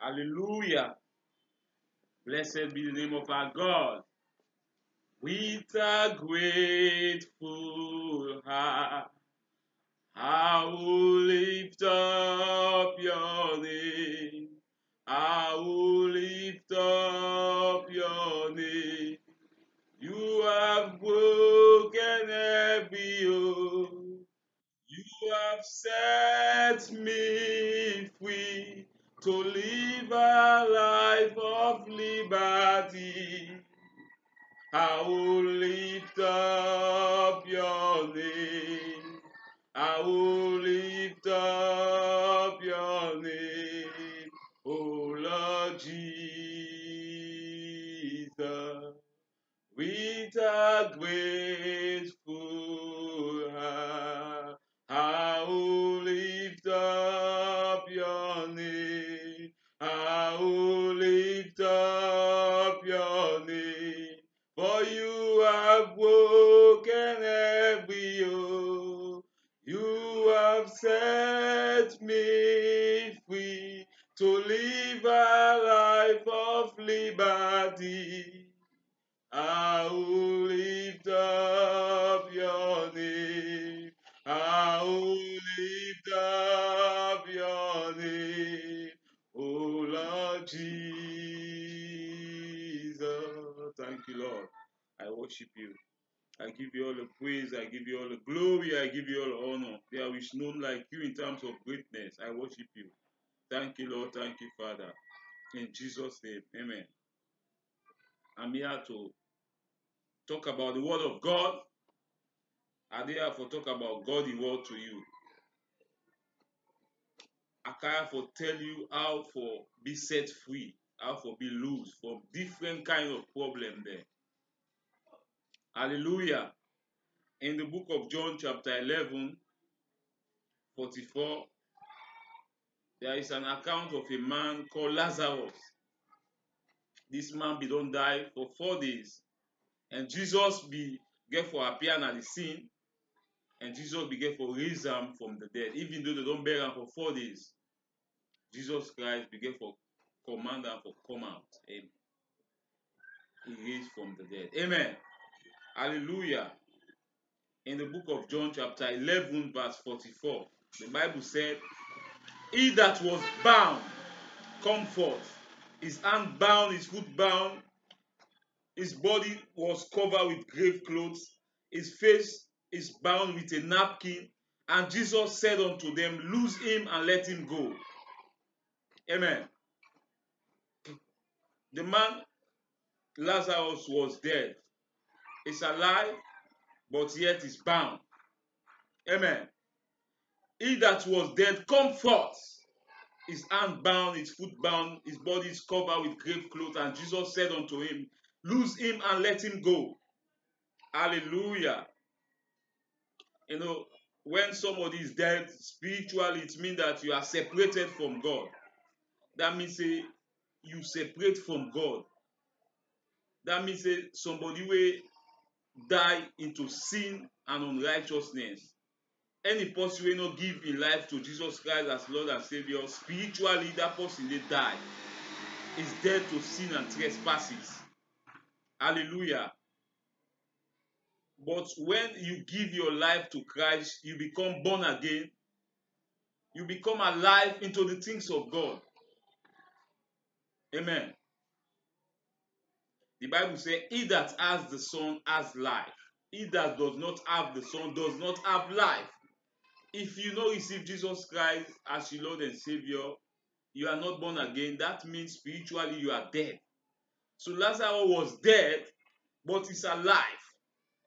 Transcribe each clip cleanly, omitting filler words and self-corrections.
Hallelujah. Blessed be the name of our God. With a grateful heart, I will lift up your name. I will lift up your name. You have broken every yoke. You have set me free to live a life of liberty. I will lift up your name. I will lift up your name, oh Lord Jesus. With a grateful heart, I will lift up your name. I will lift up your name. For you have broken every yoke. You have set me free to live a life of liberty. I will lift up your name. I will lift up your name, oh Lord Jesus. Thank you, Lord. I worship you. I give you all the praise. I give you all the glory. I give you all the honor. There is none like you in terms of greatness. I worship you. Thank you, Lord. Thank you, Father. In Jesus' name, amen. I'm here to talk about the word of God. I dare for talk about God the word to you. I can for tell you how for be set free, how for be loose from different kind of problem there. Hallelujah. In the book of John chapter 11, 44, there is an account of a man called Lazarus. This man be don't die for 4 days. And Jesus be get for appear at the scene. And Jesus be get for raise him from the dead. Even though they don't bury him for 4 days. Jesus Christ began for command and for come out. Amen. He raised from the dead. Amen. Hallelujah. In the book of John chapter 11 verse 44, the Bible said, he that was bound, come forth. His hand bound, his foot bound, his body was covered with grave clothes, his face is bound with a napkin, and Jesus said unto them, loose him and let him go. Amen. The man Lazarus was dead. Is alive, but yet is bound. Amen. He that was dead, come forth. His hand bound, his foot bound, his body is covered with grave clothes. And Jesus said unto him, loose him and let him go. Hallelujah. You know, when somebody is dead, spiritually, it means that you are separated from God. That means you separate from God. That means somebody will die into sin and unrighteousness. Any person will not give in life to Jesus Christ as Lord and Savior, spiritually that person they die. Is dead to sin and trespasses. Hallelujah. But when you give your life to Christ, you become born again. You become alive into the things of God. Amen. The Bible says, he that has the Son has life. He that does not have the Son does not have life. If you not receive Jesus Christ as your Lord and Savior, you are not born again. That means spiritually you are dead. So Lazarus was dead, but is alive.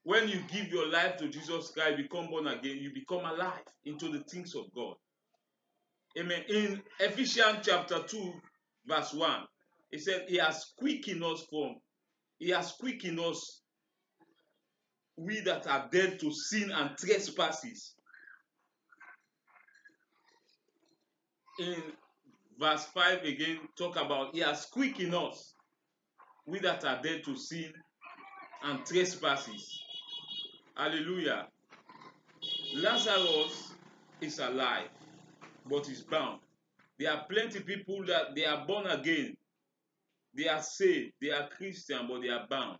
When you give your life to Jesus Christ, become born again, you become alive into the things of God. Amen. In Ephesians chapter 2, verse 1, it said, He has quickened us, we that are dead to sin and trespasses. In verse 5 again, talk about He has quickened us, we that are dead to sin and trespasses. Hallelujah. Lazarus is alive, but is bound. There are plenty people that they are born again. They are saved. They are Christian, but they are bound.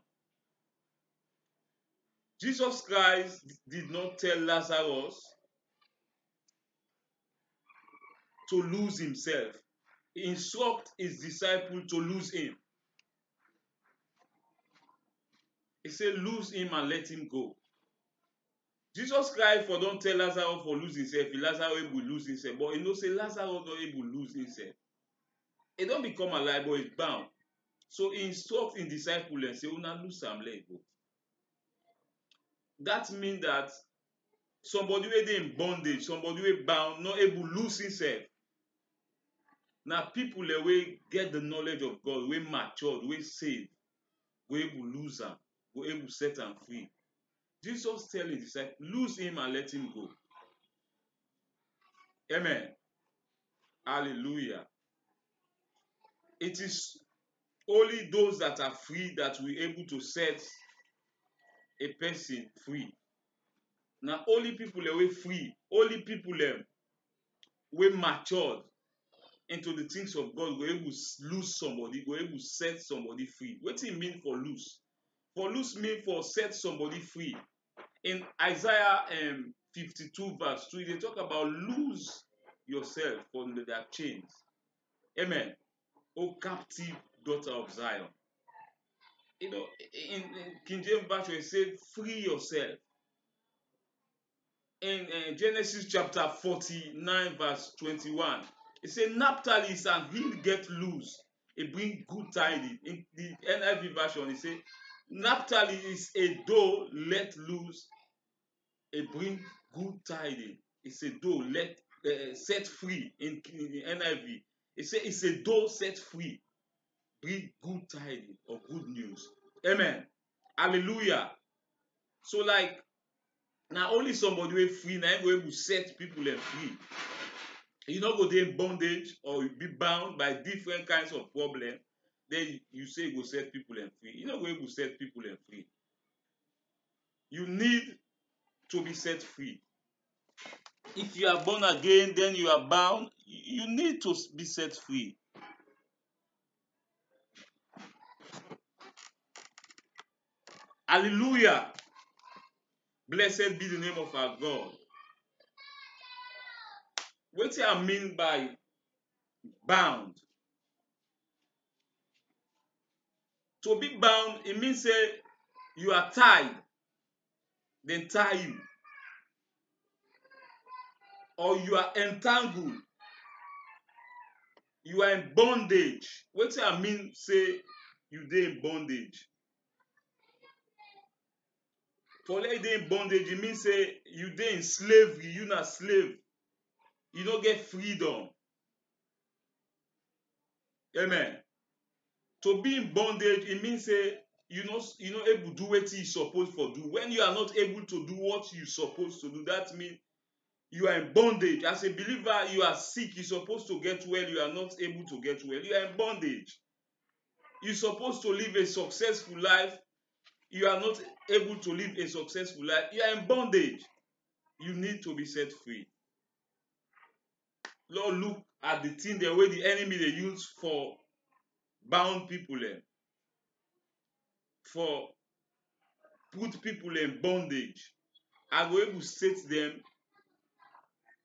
Jesus Christ did not tell Lazarus to lose himself. He instructed his disciple to lose him. He said, lose him and let him go. Jesus Christ for don't tell Lazarus for lose himself. Lazarus able lose himself. But he know say Lazarus not able lose himself. He don't become alive, but he's bound. So he instructs his disciple and say, una lose am, let go. That means that somebody wey dey in bondage, somebody wey bound, not able lose himself. Now people wey get the knowledge of God, wey matured, wey saved, go able lose am, go able set am free. Jesus tell his disciples, lose him and let him go. Amen. Hallelujah. It is only those that are free that will able to set a person free. Now only people wey free, only people wey matured into the things of God go able lose somebody, go able set somebody free. Wetin e mean for lose? For lose mean for set somebody free. In Isaiah 52 verse 2, they talk about lose yourself from their chains. Amen. O captive daughter of Zion. You know, in King James Version, it says, free yourself. In Genesis chapter 49 verse 21, it says, Naphtali and he'll get loose. It bring good tidings. In the NIV version, it says, Naphtali is a doe let loose. It bring good tidings. It's a doe let set free. In the NIV, it says it's a doe set free. Bring good tidings or good news. Amen. Hallelujah. So like, now only somebody wey free, now go able to set people free. You no go dey in bondage or you be bound by different kinds of problems. Then you say you go set people free. You no go able to set people free. You need to be set free. If you are born again, then you are bound. You need to be set free. Hallelujah. Blessed be the name of our God. What I mean by bound? To be bound, it means say you are tied. Then tie you. Or you are entangled. You are in bondage. What I mean say you dey in bondage? For like dey in bondage, it means say you dey in slavery. You not slave. You don't get freedom. Amen. To be in bondage, it means say you not able to do what you supposed to do. When you are not able to do what you supposed to do, that means you are in bondage. As a believer, you are sick. You're supposed to get well. You are not able to get well. You are in bondage. You're supposed to live a successful life. You are not able to live a successful life. You are in bondage. You need to be set free. Lord, look at the thing the way the enemy they use for bound people, for put people in bondage. I go able to state them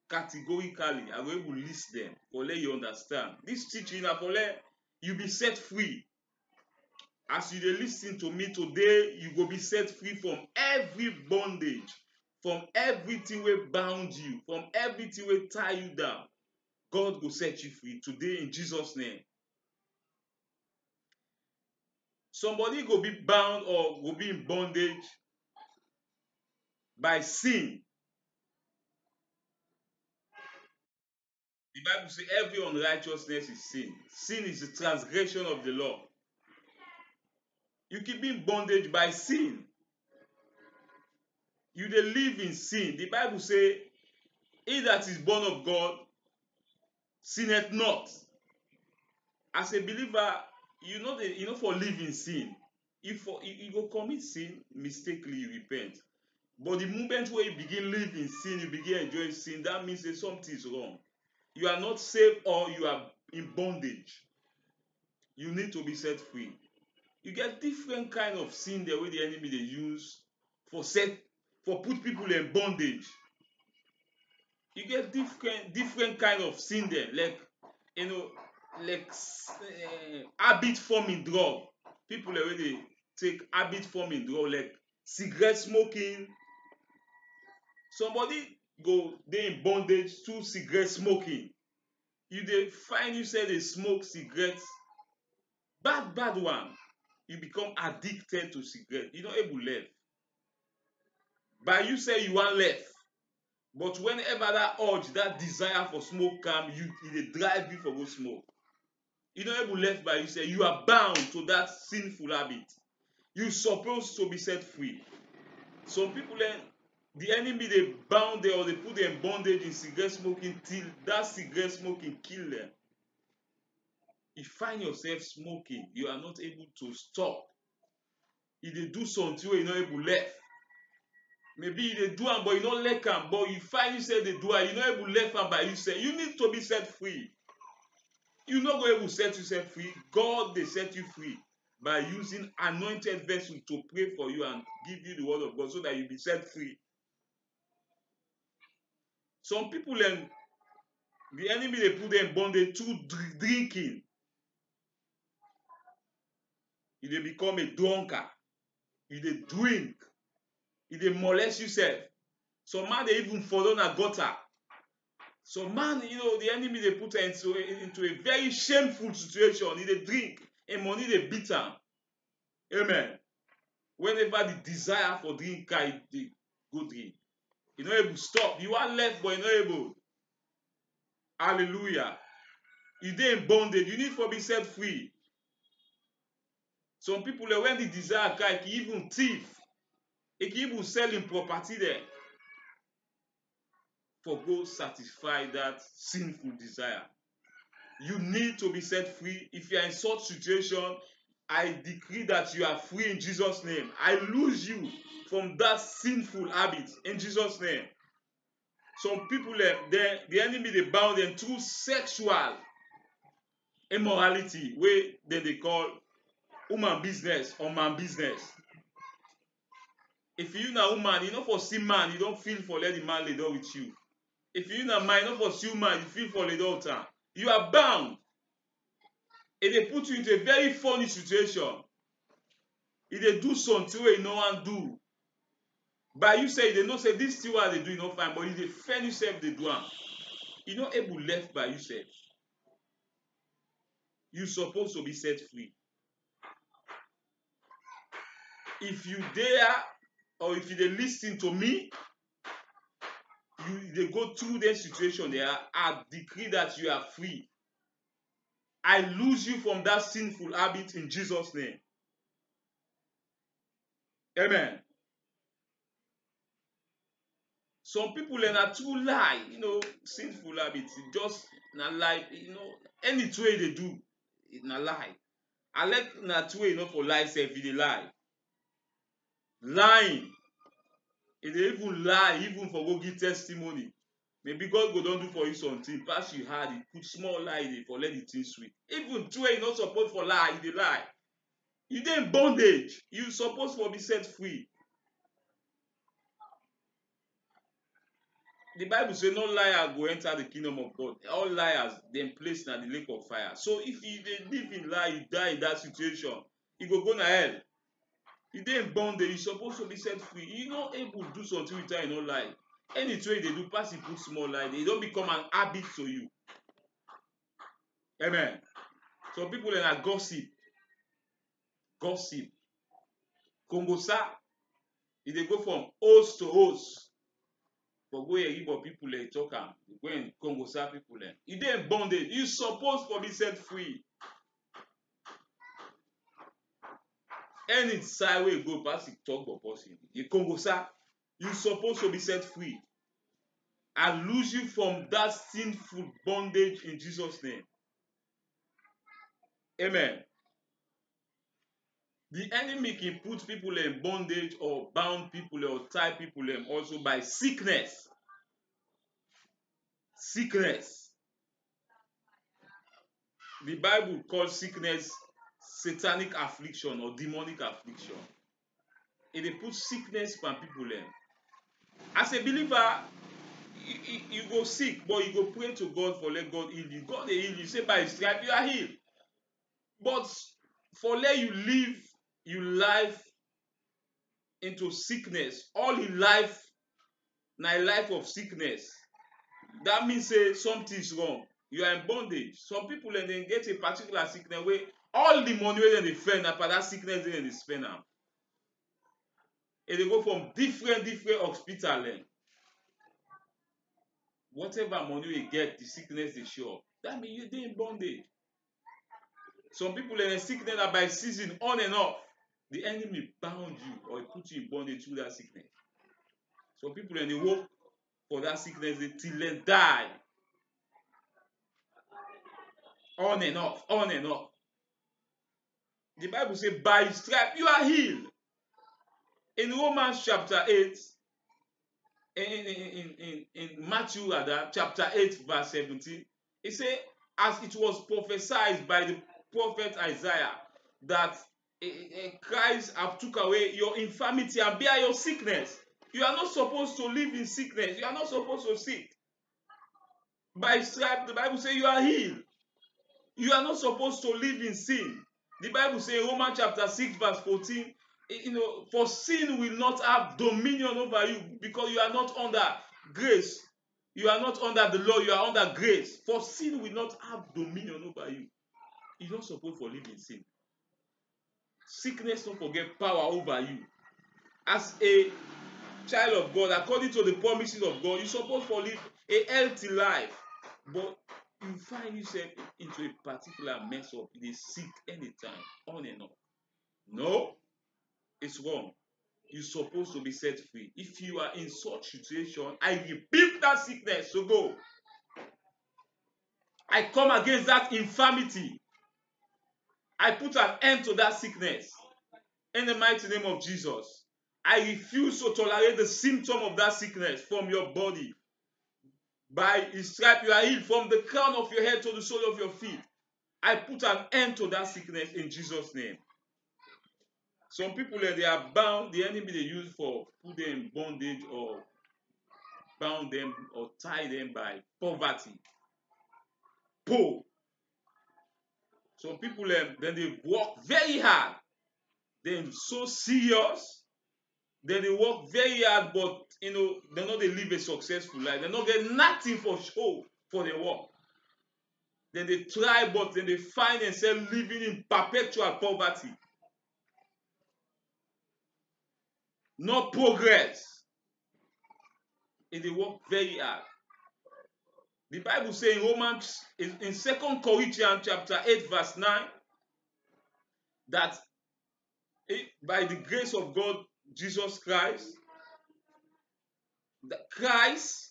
categorically. I go able to list them for let you understand. This teaching for let you be set free. As you dey listen to me today, you go be set free from every bondage, from everything wey bound you, from everything wey tie you down. God go set you free today in Jesus' name. Somebody go be bound or go be in bondage by sin. The Bible says every unrighteousness is sin. Sin is the transgression of the law. You keep being bondage by sin. You dey live in sin. The Bible says, he that is born of God sinneth not. As a believer, you know for live in sin. If you go commit sin, mistakenly you repent. But the moment where you begin live in sin, you begin enjoying sin, that means that something is wrong. you are not saved or you are in bondage. You need to be set free. You get different kind of sin there wey the enemy dey use for put people in bondage. You get different kind of sin there, like you know, like habit forming drug. People wey dey take habit forming drug like cigarette smoking. Somebody go dey in bondage through cigarette smoking. You dey find yourself dey smoke cigarette, bad one. You become addicted to cigarette. You no able left. By you say you wan left, but whenever that urge, that desire for smoke come, e dey drive you for go smoke. You no able left by you say you are bound to that sinful habit. You suppose to be set free. Some people the enemy dey bound them or they put them in bondage in cigarette smoking till that cigarette smoking kill them. You find yourself smoking, you are not able to stop. You dey do something wey you no able left. Maybe you dey do am but you no like am, but you find yourself dey do am, you no able left am by yourself. You need to be set free. You no go able set yourself free. God dey set you free by using anointed vessel to pray for you and give you the word of God so that you be set free. Some people the enemy dey put them in bondage through drinking. You dey become a drunkard. You dey drink. You dey molest yourself. Some man dey even fall down a gutter. Some man, the enemy dey put her into a very shameful situation. He dey drink, and money dey beat am. Amen. Whenever the desire for drink carry, dey go drink. You no able stop. You are left, but you no able. Hallelujah. You dey in bondage. You need to be set free. Some people, when the desire carry, he even thief. He can even sell him property there for go satisfy that sinful desire. You need to be set free. If you are in such situation, I decree that you are free in Jesus' name. I lose you from that sinful habit in Jesus' name. Some people, the enemy, they bound them through sexual immorality, where they call woman business or man business. If you na woman, you no for see man, you don't feel for let the man lay down with you. If you na man, you no for see man, you feel for lay down with her. You are bound. And they put you into a very funny situation. If they do something where no one do, by you say they know say this thing what they do, you not fine, but if they fend yourself, they do am. You not able left by yourself. You supposed to be set free. If you dare or if you dey listen to me, they go through that situation there, I decree that you are free. I lose you from that sinful habit in Jesus' name. Amen. Some people are too lie, sinful habits. Just na lie, any way they do, na lie. I like na way for lie self, if they lie. Lying. If they even lie, even for go give testimony. Maybe God go don do for you something, pass you hard, he put small lie there for let the thing sweet. Even two you not supposed for lie, you dey lie. You dey in bondage. You supposed to be set free. The Bible says no liar go enter the kingdom of God. All liars then placed in the lake of fire. So if you live in lie, you die in that situation, you go to hell. You dey in bondage, you supposed to be set free. You not able to do something without you no lie. Any trade they do, pass you put small lie, they don't become an habit to you. Amen. Some people are gossip. Gossip. Kongosa. If they go from host to host, for go here, but people talk am. When Kongosa people you dey in bondage. You supposed to be set free. Any side where you go, pass it talk for person. You Kongosa, you supposed to be set free. I lose you from that sinful bondage in Jesus' name. Amen. The enemy can put people in bondage or bound people or tie people also by sickness. Sickness. the Bible calls sickness satanic affliction or demonic affliction. It dey put sickness for people dem. As a believer, you go sick, but you go pray to God for let God heal you. God dey heal you. Say by his stripe you are healed. But for let you live your life into sickness, all your life na a life of sickness. That means say something is wrong. You are in bondage. Some people dem get a particular sickness wey all the money wey dem dey spend na for that sickness dem dey spend am. E dey go from different hospital dem. Whatever money you get, the sickness dey show up. That means you dey in bondage. Some people dem sickness na by season on and off. The enemy bound you or put you in bondage through that sickness. Some people dem dey work for that sickness till dem die. On and off, on and off. The Bible say by his stripe you are healed. In Romans chapter 8, in Matthew rather, chapter 8 verse 17, it say as it was prophesied by the prophet Isaiah that Christ have took away your infirmity and bear your sickness. You are not supposed to live in sickness. You are not supposed to sick. By stripe, the Bible says you are healed. You are not supposed to live in sin. The Bible says in Romans chapter 6 verse 14, for sin will not have dominion over you because you are not under grace. You are not under the law, you are under grace. For sin will not have dominion over you. You're not supposed to live in sin. Sickness don't forget power over you. As a child of God, according to the promises of God, you're supposed to live a healthy life. But you find yourself into a particular mess up. You sick anytime, on and off. No, it's wrong. You're supposed to be set free. If you are in such situation, I rebuke that sickness to go. I come against that infirmity. I put an end to that sickness. In the mighty name of Jesus. I refuse to tolerate the symptom of that sickness from your body. By his stripe you are healed from the crown of your head to the sole of your feet. I put an end to that sickness in Jesus' name. Some people they are bound, the enemy they use for put them in bondage or bound them or tie them by poverty. Poor. Some people then they work very hard. They're so serious. Then they work very hard, but they're not they live a successful life. They're not getting nothing for show for their work. Then they try, but then they find themselves living in perpetual poverty. No progress. And they work very hard. The Bible says in Romans, in 2 Corinthians chapter 8 verse 9, that by the grace of God, Jesus Christ, that Christ,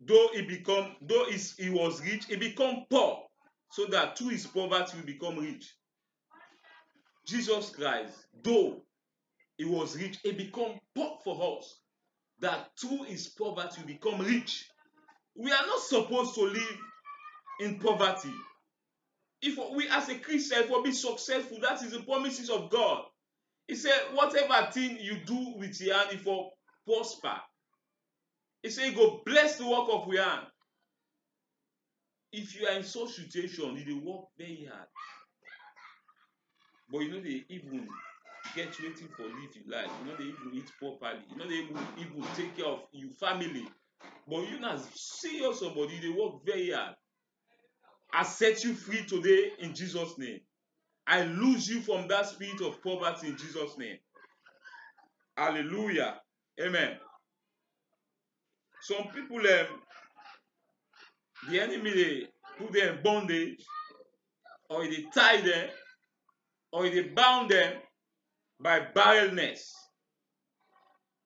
though he was rich, he become poor, so that through his poverty we become rich. Jesus Christ, though he was rich, he become poor for us, that through his poverty we become rich. We are not supposed to live in poverty. If we as a Christian, if we be successful, that is the promises of God. He said, whatever thing you do with your hand, it will prosper. He said, go bless the work of your hand. If you are in such situation, you will work very hard. But they even get waiting for live your life. They even eat properly. They even take care of your family. But you not serious somebody, they work very hard. I set you free today in Jesus' name. I lose you from that spirit of poverty in Jesus' name. Hallelujah. Amen. Some people, the enemy, they put them in bondage, or they tie them, or they bound them by barrenness.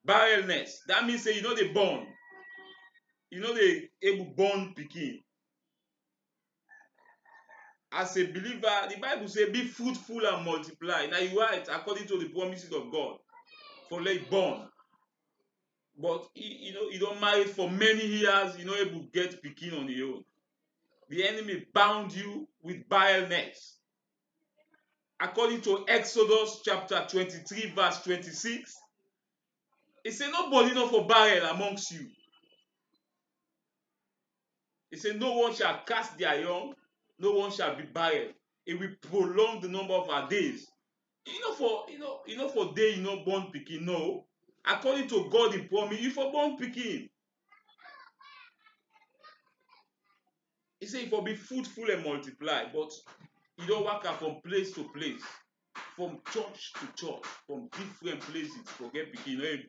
Barrenness. That means say they born. They able born pikin. As a believer, the Bible says, be fruitful and multiply. Now you are according to the promises of God. For late born. But you don't marry for many years, able to get pikin on your own. The enemy bound you with barrel nets. According to Exodus chapter 23, verse 26, it said, nobody not for barrel amongst you. It said, no one shall cast their young, no one shall be barren. It will prolong the number of our days. For day born pikin. No. According to God, He promise you for born pikin. He said, for be fruitful and multiply, but you don't work out from place to place, from church to church, from different places. Forget pikin.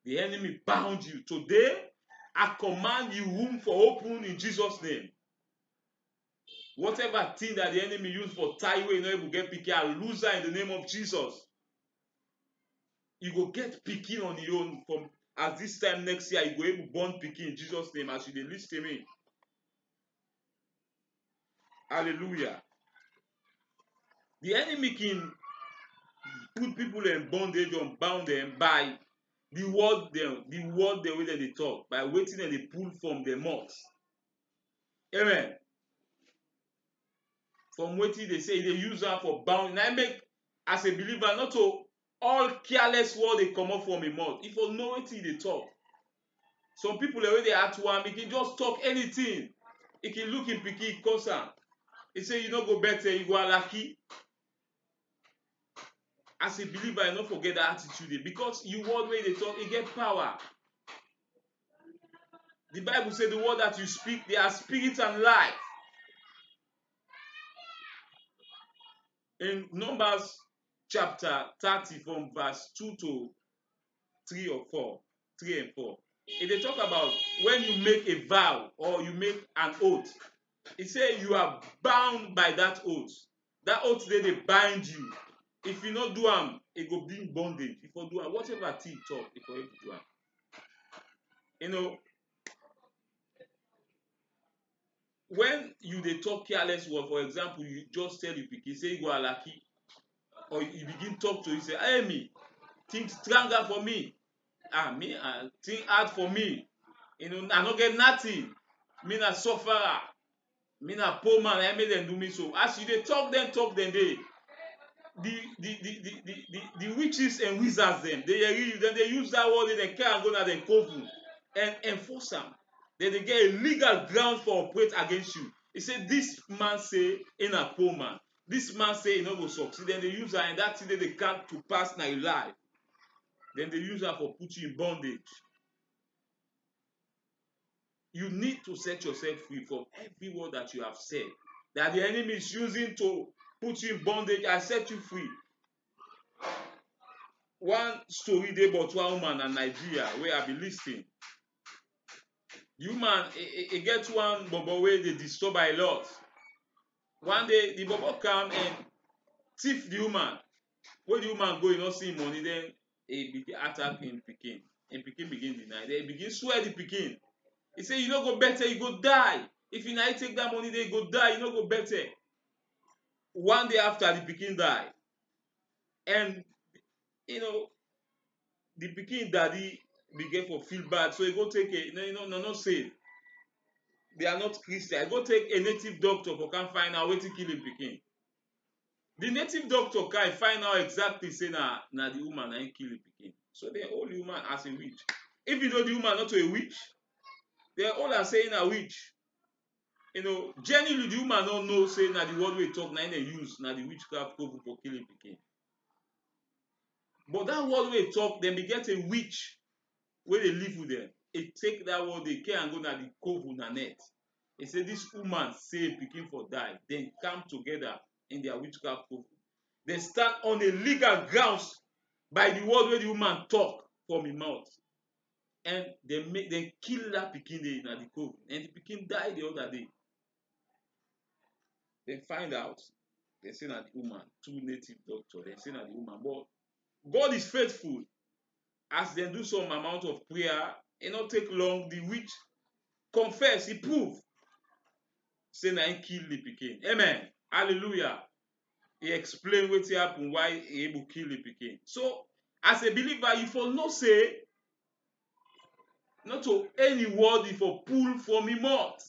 The enemy bound you. Today, I command you room for open in Jesus' name. Whatever thing that the enemy used for tie way, you will get pikin, I lose her in the name of Jesus. You go get pikin on your own from as this time next year, you go able born pikin in Jesus' name as you dey lis ten me. Hallelujah. The enemy can put people in bondage and bound them by the word the way that they talk, by wetin dem dey pull from their mouth. Amen. From wetin they say, they use am for bound. Na make as a believer not to all careless word dey comot from im mouth. If you know wetin dey talk. Some people wey dey act one, he can just talk anything. He can look im pikin, curse am. He say you no go better, you go alaki. As a believer, you no forget that attitude because you word wey dey talk, e get power. The Bible say the word that you speak, they are spirit and life. In Numbers chapter 30 from verse 2 to 3 or 4, 3 and 4, if they talk about when you make a vow or you make an oath, it say you are bound by that oath. That oath they bind you. If you not do am, it go be bondage. If you do am, whatever thing talk, if you do am. You know, when you dey talk careless word, for example, you just tell your pikin say you go alaki, or you begin talk to you say, hey me, think stronger for me. Me, think hard for me. You know, I no get nothing. Me na sufferer. Me na poor man. I make them do me so. As you dey talk them, the witches and wizards them, they use that word, they can't go na them coven and enforce them. Then they get a legal ground for operate against you. He said, this man say in a poor man. This man say he no go succeed. Then they use her and that thing they can't to pass na your life. Then they use her for put you in bondage. You need to set yourself free from every word that you have said. That the enemy is using to put you in bondage. I set you free. One story dey about one woman in Nigeria where I be listening. The woman, he get one bobo wey dey disturb her a lot. One day, the bobo come and thief the woman. When the woman go, you not see money, then he begin attack him pikin. Him pikin begin deny. Then he begin swear the pikin. He say, you no go better, you go die. If you not take that money, then you go die, you no go better. One day after, the pikin die. And, you know, the pikin daddy begin for feel bad. So he go take not safe. They are not Christian. Go take a native doctor for can find out wetin kill him pikin. The native doctor can find out exactly say na the woman na kill him pikin. So they hold the woman as a witch. If you know the woman not a witch, they all are saying a witch. You know, generally the woman don't know say na the word we talk na they use na the witchcraft cover for killing pikin. But that word we talk, then we get a witch where they live with them. It take that word they care and go na the cove na net. They say this woman say pikin for die, then come together in their witchcraft coven. They stand on a legal grounds by the word where the woman talk from his mouth. And they kill that pikin in the coven. And the pikin died the other day. They find out, they say that the woman, two native doctors, they say that the woman. But God is faithful. As they do some amount of prayer, it not take long, the witch confess, he prove. Say na he kill the pikin. Amen. Hallelujah. He explain wetin happen, why he able kill the pikin. So, as a believer, you for no say, not to any word you for pull from him mouth.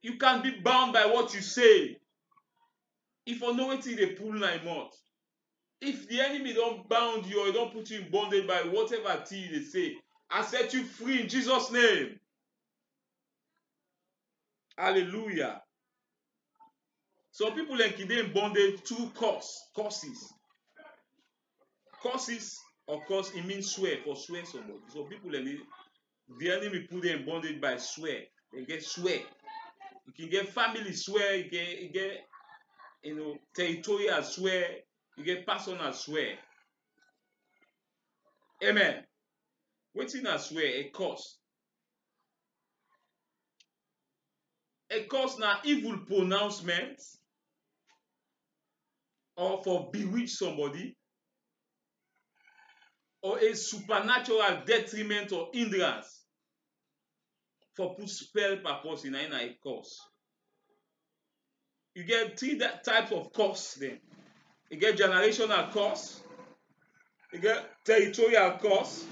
You can be bound by what you say. If you know wetin dey pull na mouth. If the enemy don't bound you or don't put you in bondage by whatever thing they say, I set you free in Jesus' name. Hallelujah. Some people like they in bondage through curses. Curses, of course, it means swear, for swear somebody. So people like the enemy put them in bondage by swear. They get swear. You can get family swear, you get territorial swear, you get personal swear. Amen. Wetin I swear? A curse. A curse na evil pronouncement or for bewitch somebody or a supernatural detriment or hindrance for put spell purpose in a curse. You get three types of curse then. You get generational curse, you get territorial curse,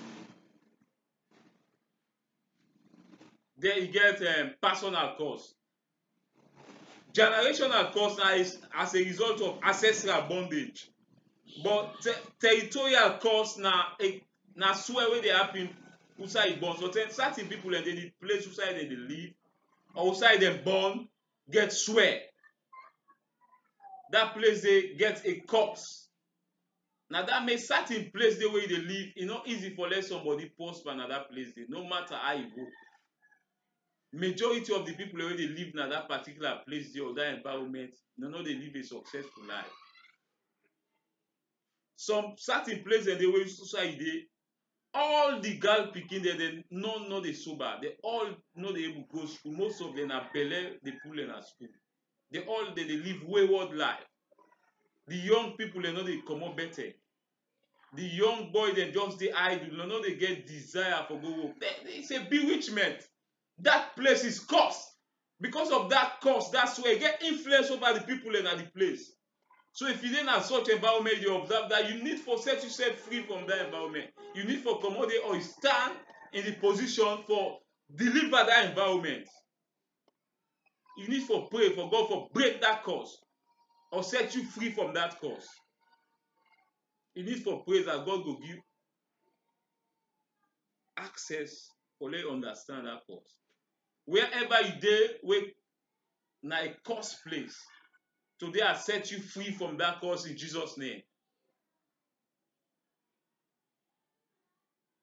then you get personal curse. Generational curse is as a result of ancestral bondage, but territorial curse na swear wey dey happen outside e born. So certain people dem dey place outside dem dey live or outside dem born get swear. That place dey get a curse. Na that make certain place dey wey you dey live, e no easy for let somebody prosper na that place dey, no matter how e go. Majority of the people wey dey live na that particular place dey or that environment, no dey live a successful life. Some certain place dem dey wey society dey, all the girl pikin dem no dey sober, they all no dey able go school. Most of them na belle dey pull them at school. They dey live wayward life. The young people dem no dey comot better. The young boy dem just dey idle, no dey get desire for go work. It's a bewitchment. That place is cursed. Because of that curse, that's where you get influence over the people and at the place. So if you dey in such environment, you observe that you need for set yourself free from that environment. You need for commodity or stand in the position for deliver that environment. You need for pray for God for break that curse or set you free from that curse. You need for praise that God will give access for let you understand that curse. Wherever you dey, wey na a curse place, today I set you free from that curse in Jesus' name.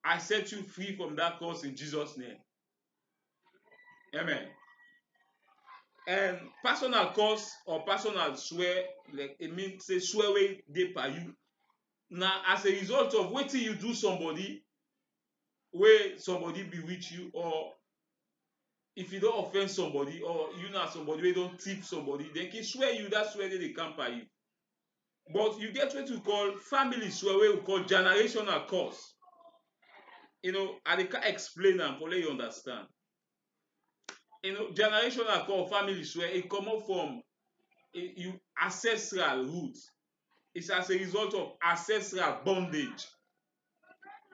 I set you free from that curse in Jesus' name. Amen. And personal curse or personal swear, like it means say swear wey dey per you. Now, as a result of wetin you do somebody, wey somebody bewitch you, or if you don't offend somebody, or you know somebody wey don tip somebody, they can swear you, that swear they come per you. But you get what we call family swear, wey we call generational curse. I can't explain them for let you understand. Generational curse, family swear, it come up from you ancestral roots. It's as a result of ancestral bondage.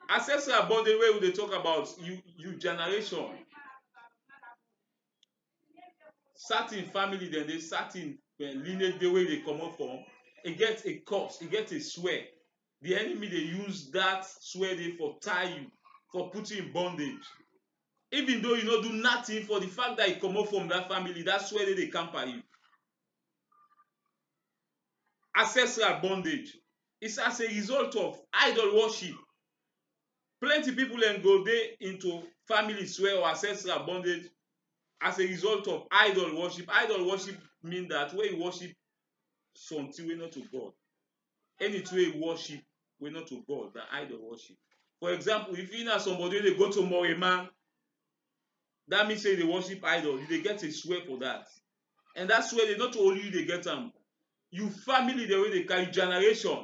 Ancestral bondage wey we dey talk about you generation. Certain family dem dey certain lineage dey wey dey comot from. E get a curse, e get a swear. The enemy dey use that swear dey for tie you, for put you in bondage. Even though you no do nothing, for the fact that you comot from that family, that swear dey camper you. Ancestral bondage. It's as a result of idol worship. Plenty people then go dey into family swear or ancestral bondage as a result of idol worship. Idol worship mean that when you worship something wey not to God. Anything wey you worship wey not to God, that idol worship. For example, if you know somebody they go to Moriman, that means say they worship idol. You dey get a swear for that. And that swear they not only you they get them. You family the way they carry generation.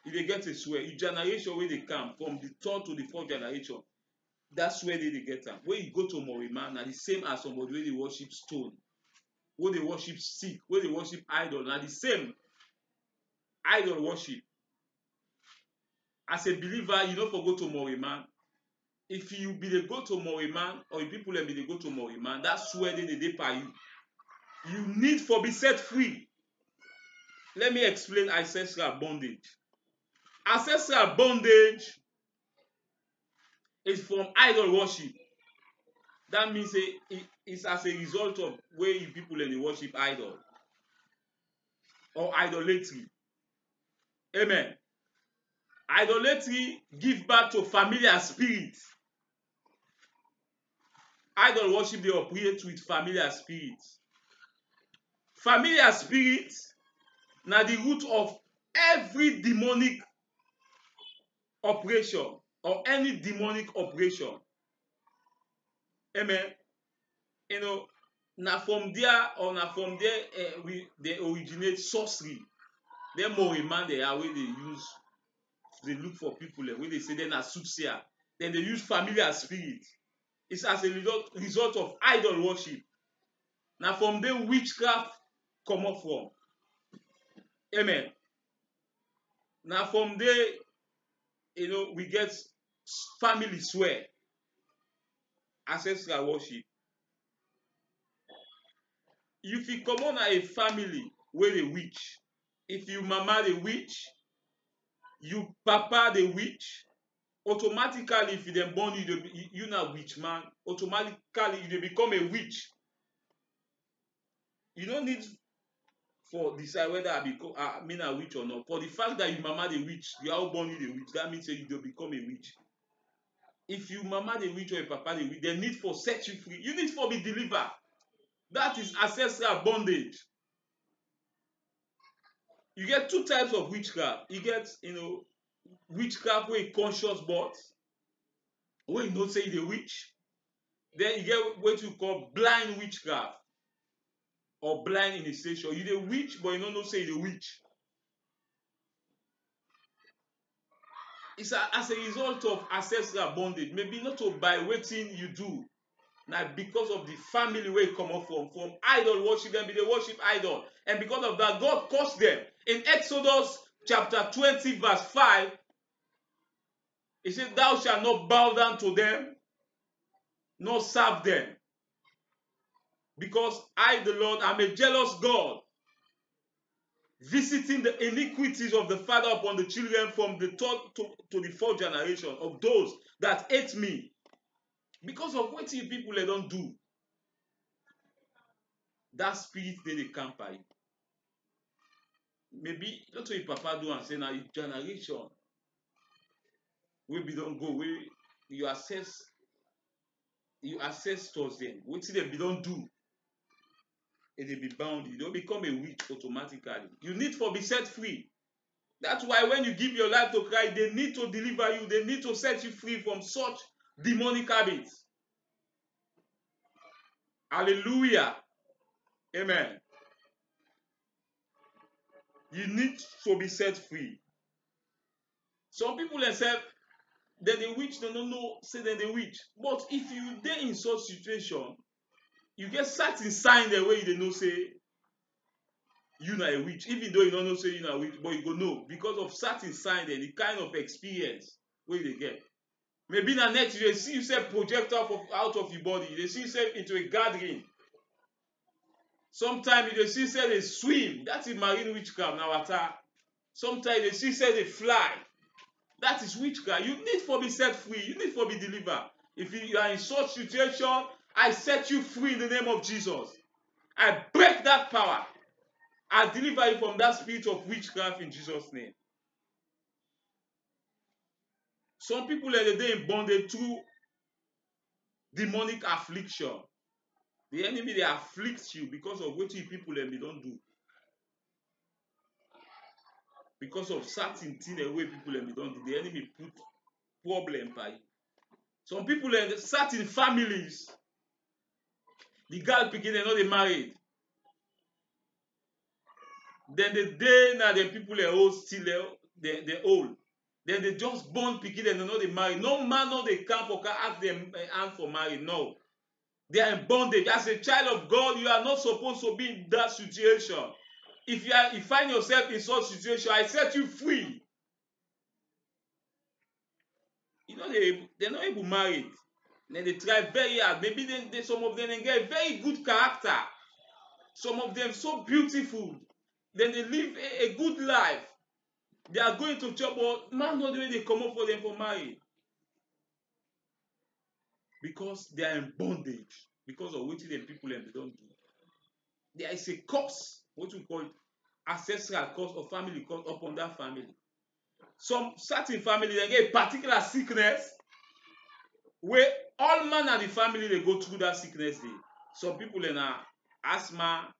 You dey get a swear. You generation where they come from the third to the fourth generation. That's where they get them. When you go to Moriman, na the same as somebody where they worship stone, where they worship stick, where they worship idol. Na the same idol worship. As a believer, you don't go to Moriman. If you be the go to Moriman, or if people be they go to Moriman, that's where they pay you. You need for be set free. Let me explain ancestral bondage. Ancestral bondage is from idol worship. That means it's as a result of where you people in the worship idol or idolatry. Amen. Idolatry give birth to familiar spirits. Idol worship they operate with familiar spirits. Familiar spirits na the root of every demonic operation or any demonic operation. Amen. You know, na from there they originate sorcery. Them more man they are where they look for people where they say then na soothsayer. Then they use familiar spirit. It's as a result of idol worship. Now from there witchcraft come up from. Amen. Now from there, we get family swear, ancestral worship. If you come on a family where the witch, if you mama the witch, you papa the witch, automatically if you then born you na witch man, automatically you become a witch. You don't need for decide whether I mean a witch or not. For the fact that you mama the witch, you are born you the witch, that means you don't become a witch. If you mama the witch or a papa the witch, they need for set you free. You need for be delivered. That is ancestral bondage. You get two types of witchcraft. You get, witchcraft where conscious but where you don't say the witch. Then you get what you call blind witchcraft or blind initiation. You the witch, but you don't know say the witch. It's as a result of ancestral bondage. Maybe not to by waiting you do. Now because of the family where you come up from idol worship, them be they worship idol. And because of that, God cursed them. In Exodus chapter 20, verse 5, he said, thou shalt not bow down to them, nor serve them. Because I, the Lord, am a jealous God, visiting the iniquities of the father upon the children from the third to the fourth generation of those that hate me. Because of what you people they don't do. That spirit they can't buy. Maybe not what papa do and say now generation. We be don't go where you assess towards them. What they be don't do. And they be bound. You don't become a witch automatically. You need to be set free. That's why when you give your life to Christ, they need to deliver you. They need to set you free from such demonic habits. Hallelujah. Amen. You need to be set free. Some people themselves, they're the witch, they don't know, say they're the witch. But if you dey in such situation, you get certain sign the way they know say you na a witch. Even though you don't know say you na a witch, but you go know because of certain sign there, the kind of experience where they get. Maybe na next you see yourself project out of your body. They see yourself into a gathering. Sometimes you see yourself they swim. That's a marine witchcraft now water. Sometimes they see yourself they fly. That is witchcraft. You need for be set free. You need for be delivered. If you are in such situation, I set you free in the name of Jesus. I break that power. I deliver you from that spirit of witchcraft in Jesus' name. Some people are in bondage through demonic affliction. The enemy they afflict you because of what you people they don't do. Because of certain things the way people they don't do. The enemy put problem by you. Some people in certain families, the girl picking they know they married. Then the day now the people they old still they old. Then they just born picking and they know they marry. No man know they come for ask them hand for marriage. No. They are in bondage. As a child of God, you are not supposed to be in that situation. If you find yourself in such situation, I set you free. You know they're not able to marry. Then they try very hard. Maybe some of them get very good character. Some of them so beautiful. Then they live a good life. They are going to church, but man, not the way they come up for them for marriage. Because they are in bondage. Because of what them people and they don't do. There is a curse, what we call ancestral curse or family curse upon that family. Some certain family, they get a particular sickness where all man and the family they go through that sickness day. Some people in asthma,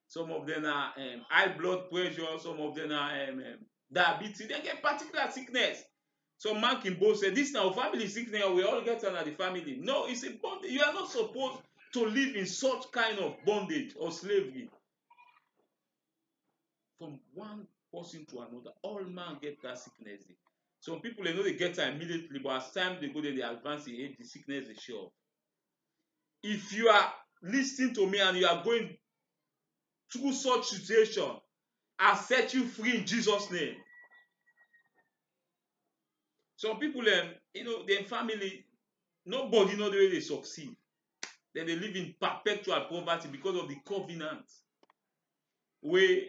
some of them are high blood pressure, some of them are diabetes. They get particular sickness. Some man can both say, this now family sickness, we all get under the family. No, it's a bondage. You are not supposed to live in such kind of bondage or slavery. From one person to another, all man get that sickness. Some people, they know they get it immediately, but as time they go there, they advance in age, the sickness is sure. If you are listening to me and you are going through such situation, I set you free in Jesus' name. Some people, their family, nobody know the way they succeed. Then they live in perpetual poverty because of the covenant where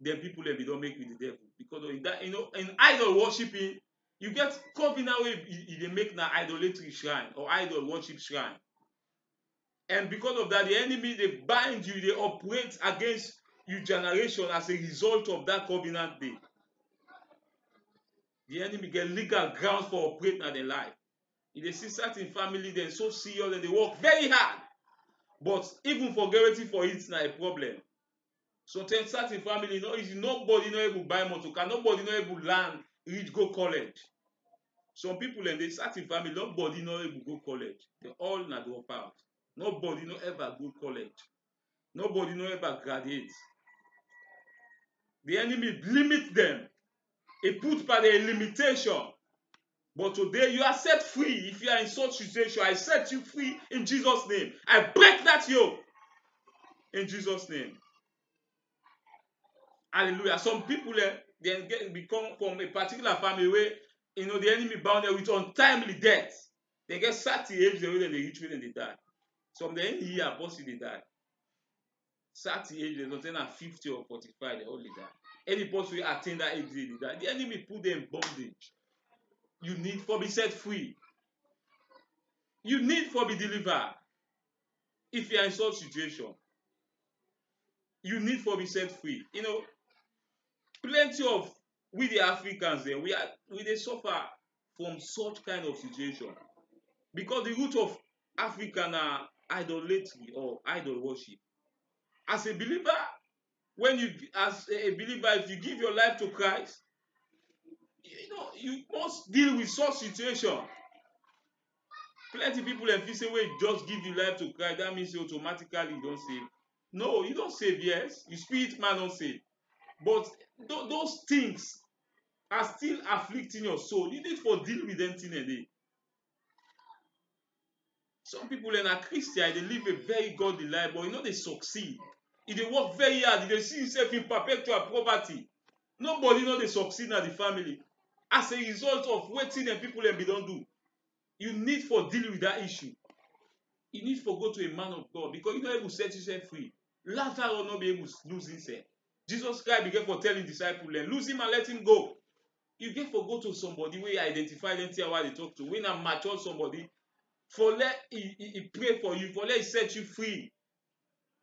the people they don't make with the devil. Because of that, in idol worshiping, you get covenant where they make na idolatry shrine or idol worship shrine. And because of that, the enemy, they bind you, they operate against your generation as a result of that covenant day. The enemy get legal grounds for operating at their life. If they see certain family, they're so serious and they work very hard. But even for guarantee for it's not a problem. Sometimes certain family, nobody not able to buy motor car, nobody not able to learn, reach, go college. Some people in the certain family, nobody not able to go college. They all not drop out. Nobody not ever go college. Nobody not ever graduate. The enemy limit them. He put by the limitation. But today you are set free. If you are in such situation, I set you free in Jesus' name. I break that yoke in Jesus' name. Hallelujah. Some people they become from a particular family where the enemy bound them with untimely death. They get 30 age, they reach when they die. Some the end year possibly they die. 30 age, they don't say 50 or 45, they only die. Any person who attain that age, they die. The enemy put them in bondage. You need for be set free. You need for be delivered. If you are in such situation, you need for be set free. Plenty of we the Africans there, we they suffer from such kind of situation. Because the root of African are idolatry or idol worship. As a believer, if you give your life to Christ, you must deal with such situation. Plenty people and say, "Wait, just give your life to Christ." That means you automatically don't save. No, you don't save. Yes, your spirit man don't save. But those things are still afflicting your soul. You need for deal with them thing a day. Some people in a Christian, they live a very godly life, but they succeed. If they work very hard, if they see themselves in perpetual poverty, nobody they succeed in the family. As a result of waiting and people and be don't do. You need for deal with that issue. You need for go to a man of God because you're not able to set yourself free. Lazarus will not be able to lose himself. Jesus Christ began for telling disciples, lose him and let him go. You get for go to somebody where you identify them, tell what they talk to. When I mature somebody, for let he pray for you, for let he set you free.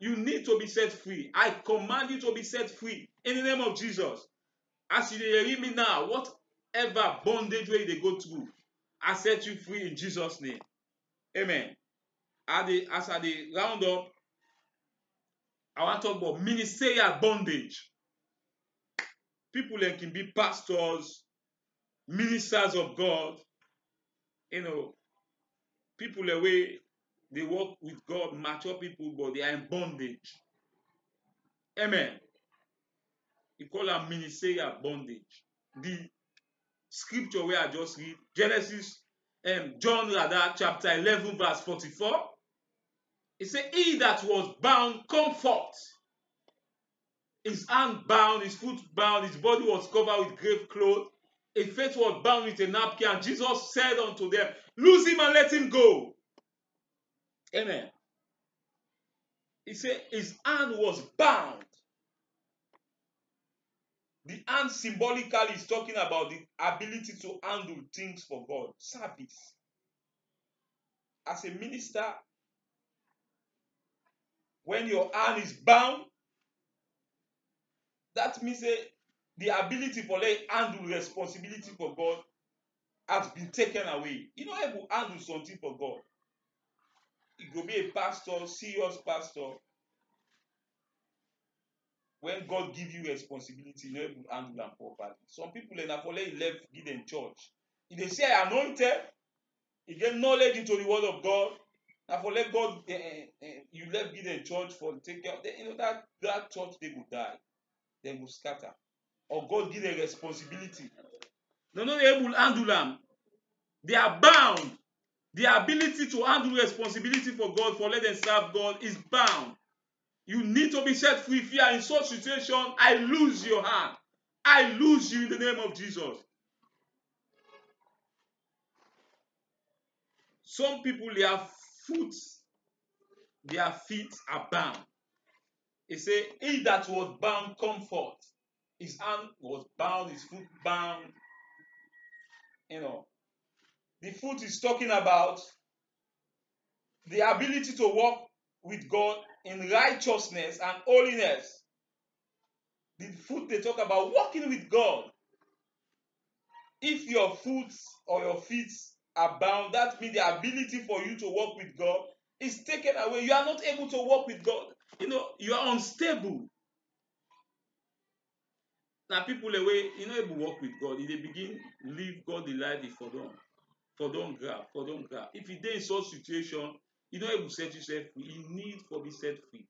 You need to be set free. I command you to be set free in the name of Jesus. As you hear me now, whatever bondage way they go through, I set you free in Jesus' name. Amen. As I round up, I want to talk about ministerial bondage. People can be pastors, ministers of God. People way they work with God, mature people, but they are in bondage. Amen. You call them ministerial bondage. The scripture where I just read, Genesis, John rather, chapter 11, verse 44. It says, he that was bound, come forth. His hand bound, his foot bound, his body was covered with grave clothes. His face was bound with a napkin. And Jesus said unto them, loose him and let him go. Amen. He said his hand was bound. The hand symbolically is talking about the ability to handle things for God. Service. As a minister, when your hand is bound, that means the ability for them handle responsibility for God has been taken away. You know, able to handle something for God. You go be a pastor, serious pastor. When God give you responsibility, you're able to handle them properly. Some people na for let left give them church. If they say anointed, you get knowledge into the word of God. Now for let God, you left give them church for take care. You know that church they will die, they will scatter. Or God give them responsibility. No, they're able to handle them. They are bound. The ability to handle responsibility for God, for let them serve God, is bound. You need to be set free. If you are in such situation, I lose your hand. I lose you in the name of Jesus. Some people, their feet are bound. He said, he that was bound, come forth. His hand was bound, his foot bound. You know, the foot is talking about the ability to walk with God in righteousness and holiness. The foot they talk about walking with God. If your foot or your feet are bound, that means the ability for you to walk with God is taken away. You are not able to walk with God. You know, you are unstable. Now people away, you know, able to walk with God. If they begin live God the life for don't grab. If you dey in such situation, you know able to set yourself free. You need to be set free.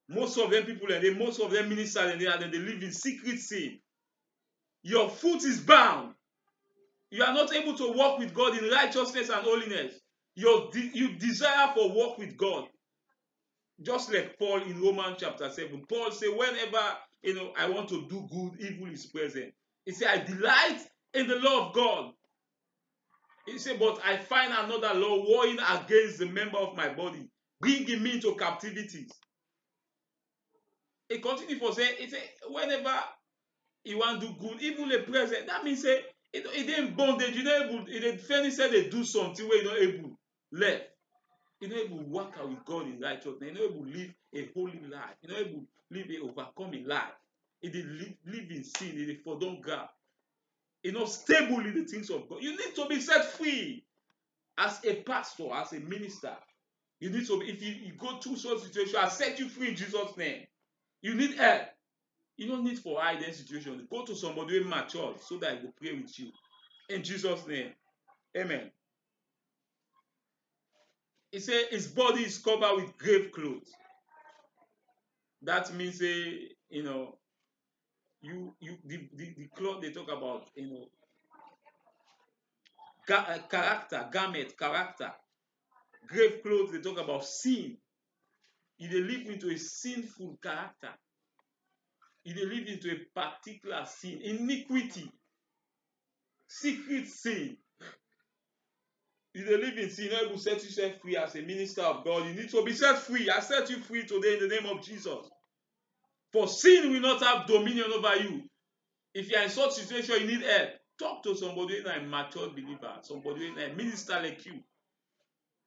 Most of them people and most of them ministers and they live in secret sin. Your foot is bound. You are not able to walk with God in righteousness and holiness. You desire for walk with God. Just like Paul in Romans chapter 7. Paul said, whenever I want to do good, evil is present. He said, I delight in the law of God. He said, but I find another law warring against the member of my body, bringing me into captivities. He continued for saying, he said, whenever you want to do good, evil is present. That means say it ain't bondage. You know able. It fairly said they do something where you're not able left. You're not able to work out with God in righteousness. You're not able to live a holy life. You're not able to live a overcoming life. It is live in sin. It is for don't God. You're not stable in the things of God. You need to be set free as a pastor, as a minister. You need to be, if you go through such situation, I set you free in Jesus' name. You need help. You don't need for hide any situation. Go to somebody who is mature so that I will pray with you. In Jesus' name. Amen. He said his body is covered with grave clothes. That means the cloth they talk about, character. Grave clothes they talk about sin. If they live into a sinful character, if they live into a particular sin, iniquity, secret sin. If they live in sin, you're not able to set yourself free as a minister of God. You need to be set free. I set you free today in the name of Jesus. For sin will not have dominion over you. If you are in such situation, you need help. Talk to somebody who is a mature believer, somebody who is a minister like you.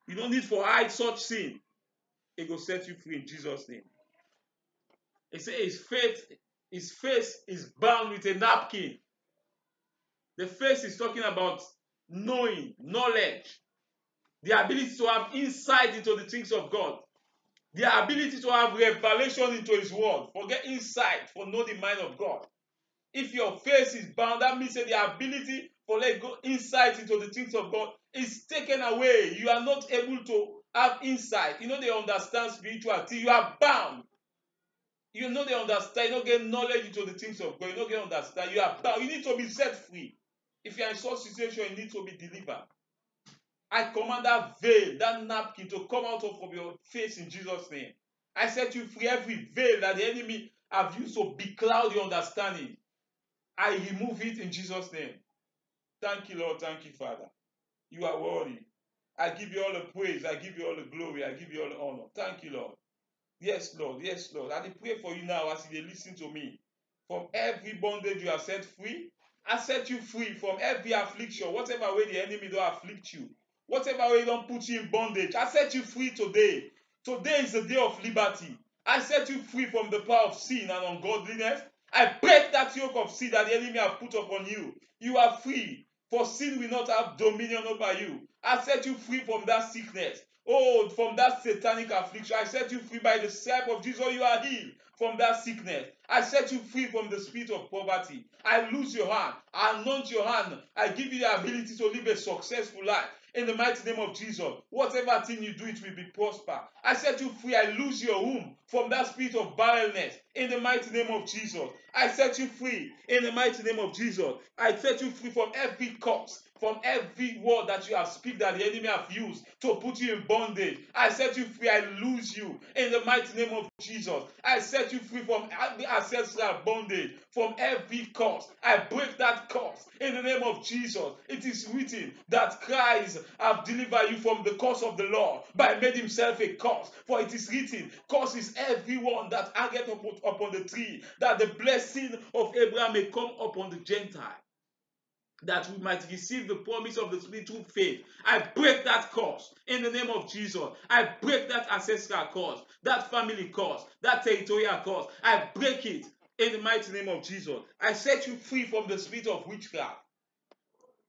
You don't need to hide such sin. It will set you free in Jesus' name. He said his face is bound with a napkin. The face is talking about knowing, knowledge, the ability to have insight into the things of God, the ability to have revelation into His word. Forget insight, for know the mind of God. If your face is bound, that means that the ability for let go insight into the things of God is taken away. You are not able to have insight. You know they understand spirituality. You are bound. You know they understand. You don't get knowledge into the things of God. You don't get understand. You are bound. You need to be set free. If you are in such situation, you need to be delivered. I command that veil, that napkin to come out of your face in Jesus' name. I set you free. Every veil that the enemy have used to becloud your understanding, I remove it in Jesus' name. Thank you, Lord. Thank you, Father. You are worthy. I give you all the praise. I give you all the glory. I give you all the honor. Thank you, Lord. Yes, Lord. Yes, Lord. I pray for you now as you listen to me. From every bondage you are set free. I set you free from every affliction, whatever way the enemy don't afflict you, whatever way he don't put you in bondage. I set you free today. Today is the day of liberty. I set you free from the power of sin and ungodliness. I break that yoke of sin that the enemy have put upon you. You are free, for sin will not have dominion over you. I set you free from that sickness. Oh, from that satanic affliction. I set you free by the stripe of Jesus. You are healed from that sickness. I set you free from the spirit of poverty. I loose your hand. I anoint your hand. I give you the ability to live a successful life. In the mighty name of Jesus, whatever thing you do, it will be prosper. I set you free. I loose your womb from that spirit of barrenness. In the mighty name of Jesus, I set you free. In the mighty name of Jesus, I set you free from every curse, from every word that you have speak that the enemy have used to put you in bondage. I set you free. I lose you in the mighty name of Jesus. I set you free from the ancestral bondage, from every curse. I break that curse in the name of Jesus. It is written that Christ have delivered you from the curse of the law by made himself a curse. For it is written, curse is everyone that hangeth upon the tree, that the blessing of Abraham may come upon the Gentile, that we might receive the promise of the Spirit through faith. I break that curse in the name of Jesus. I break that ancestral curse, that family curse, that territorial curse. I break it in the mighty name of Jesus. I set you free from the spirit of witchcraft.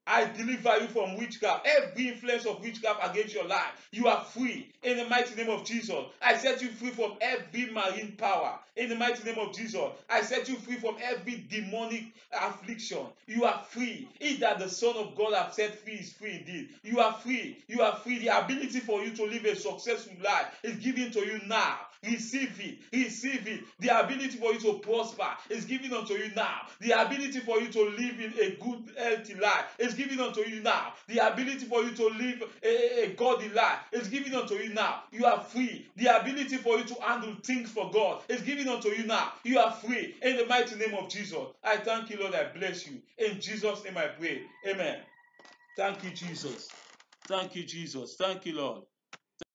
I deliver you from witchcraft. Every influence of witchcraft against your life, you are free in the mighty name of Jesus. I set you free from every marine power in the mighty name of Jesus. I set you free from every demonic affliction. You are free. He that the Son of God has set free is free indeed. You are free. You are free. The ability for you to live a successful life is given to you now. Receive it. Receive it. The ability for you to prosper is given unto you now. The ability for you to live in a good, healthy life is given unto you now. The ability for you to live a godly life is given unto you now. You are free. The ability for you to handle things for God is given unto you now. You are free. In the mighty name of Jesus, I thank you, Lord. I bless you. In Jesus' name I pray. Amen. Thank you, Jesus. Thank you, Jesus. Thank you, Lord.